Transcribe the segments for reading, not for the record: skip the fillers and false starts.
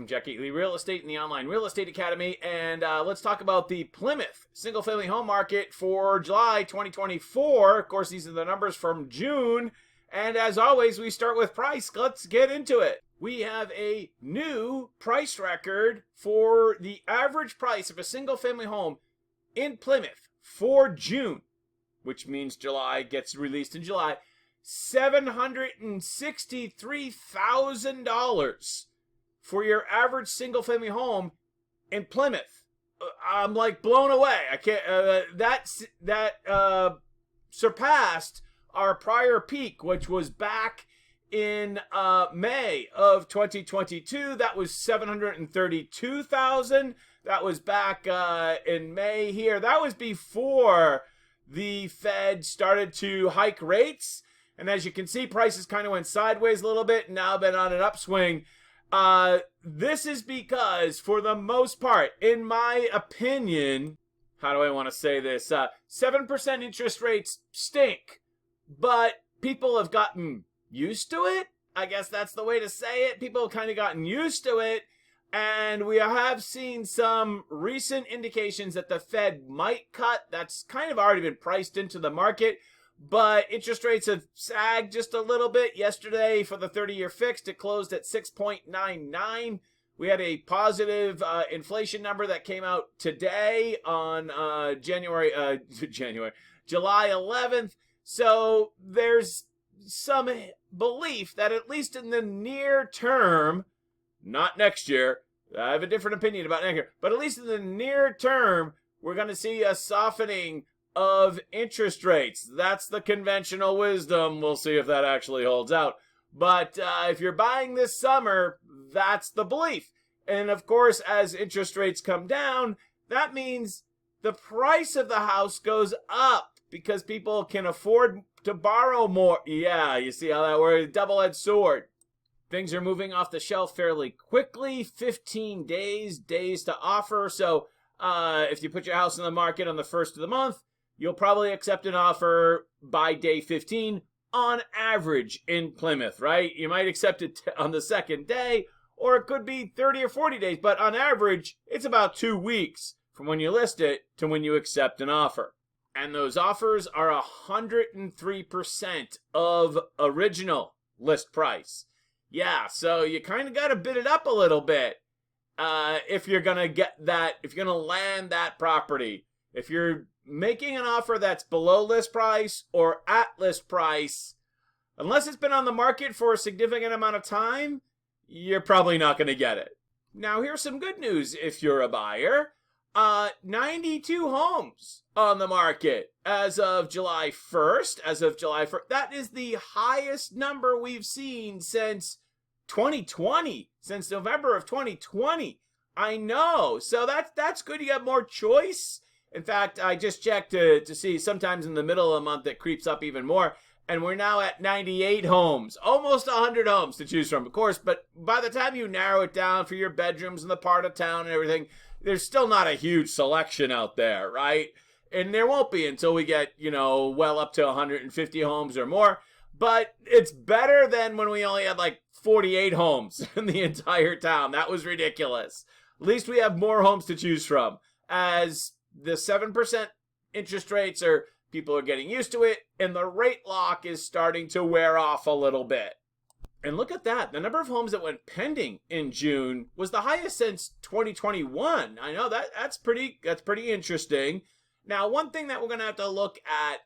from Jackie Lee Real Estate and the Online Real Estate Academy, and let's talk about the Plymouth single-family home market for July 2024. Of course, these are the numbers from June, and as always, we start with price. Let's get into it. We have a new price record for the average price of a single-family home in Plymouth for June, which means July gets released in July. $763,000 for your average single-family home in Plymouth. I'm like blown away. I can't. That surpassed our prior peak, which was back in May of 2022. That was 732,000. That was back in May here. That was before the Fed started to hike rates. And as you can see, prices kind of went sideways a little bit and now been on an upswing. This is because, for the most part, in my opinion, how do I want to say this? 7% interest rates stink, but people have gotten used to it. I guess that's the way to say it. People have kind of gotten used to it. And we have seen some recent indications that the Fed might cut. That's kind of already been priced into the market. But interest rates have sagged just a little bit. Yesterday, for the 30-year fixed, it closed at 6.99. We had a positive inflation number that came out today on July 11th. So there's some belief that at least in the near term, not next year, I have a different opinion about next year, but at least in the near term, we're going to see a softening of interest rates. That's the conventional wisdom. We'll see if that actually holds out. But if you're buying this summer, that's the belief. And of course, as interest rates come down, that means the price of the house goes up because people can afford to borrow more. Yeah, you see how that works? Double-edged sword. Things are moving off the shelf fairly quickly. 15 days to offer. So if you put your house on the market on the first of the month, you'll probably accept an offer by day 15 on average in Plymouth, right? You might accept it on the second day, or it could be 30 or 40 days, but on average, it's about 2 weeks from when you list it to when you accept an offer. And those offers are 103% of original list price. Yeah, so you kind of got to bid it up a little bit if you're going to get that, if you're going to land that property. If you're making an offer that's below list price or at list price, unless it's been on the market for a significant amount of time, you're probably not going to get it. Now, here's some good news if you're a buyer. 92 homes on the market as of July 1st. That is the highest number we've seen since 2020, since November of 2020. I know. So that's good. You have more choice. In fact, I just checked to see sometimes in the middle of the month it creeps up even more. And we're now at 98 homes, almost 100 homes to choose from, of course. But by the time you narrow it down for your bedrooms and the part of town and everything, there's still not a huge selection out there, right? And there won't be until we get, well up to 150 homes or more. But it's better than when we only had like 48 homes in the entire town. That was ridiculous. At least we have more homes to choose from, as the 7% interest rates people are getting used to it, and the rate lock is starting to wear off a little bit. And look at that. The number of homes that went pending in June was the highest since 2021. I know that's pretty interesting. Now, one thing that we're going to have to look at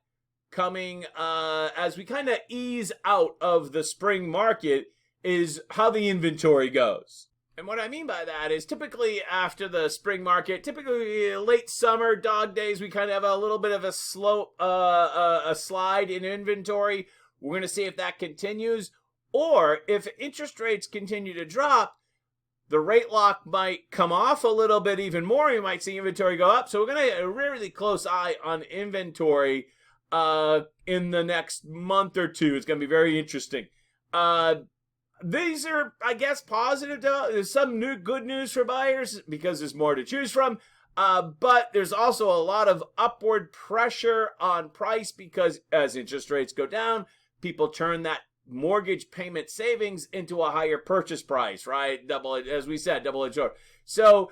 coming as we kind of ease out of the spring market is how the inventory goes. And what I mean by that is typically after the spring market, typically late summer, dog days, we kind of have a little bit of a slope, a slide in inventory. We're going to see if that continues. Or if interest rates continue to drop, the rate lock might come off a little bit even more. You might see inventory go up. So we're going to get a really close eye on inventory in the next month or two. It's going to be very interesting. These are, I guess, positive. There's some good news for buyers because there's more to choose from. But there's also a lot of upward pressure on price because as interest rates go down, people turn that mortgage payment savings into a higher purchase price, right? As we said, double-edged sword. So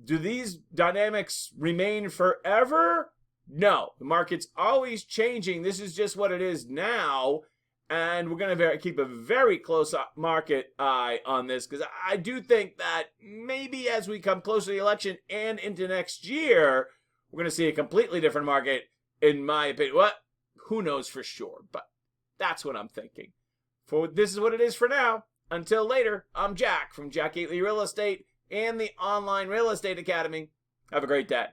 do these dynamics remain forever? No, the market's always changing. This is just what it is now. And we're going to keep a very close market eye on this, because I do think that maybe as we come closer to the election and into next year, we're going to see a completely different market, in my opinion. What? Who knows for sure? But that's what I'm thinking. This is what it is for now. Until later, I'm Jack from Jack Gately Real Estate and the Online Real Estate Academy. Have a great day.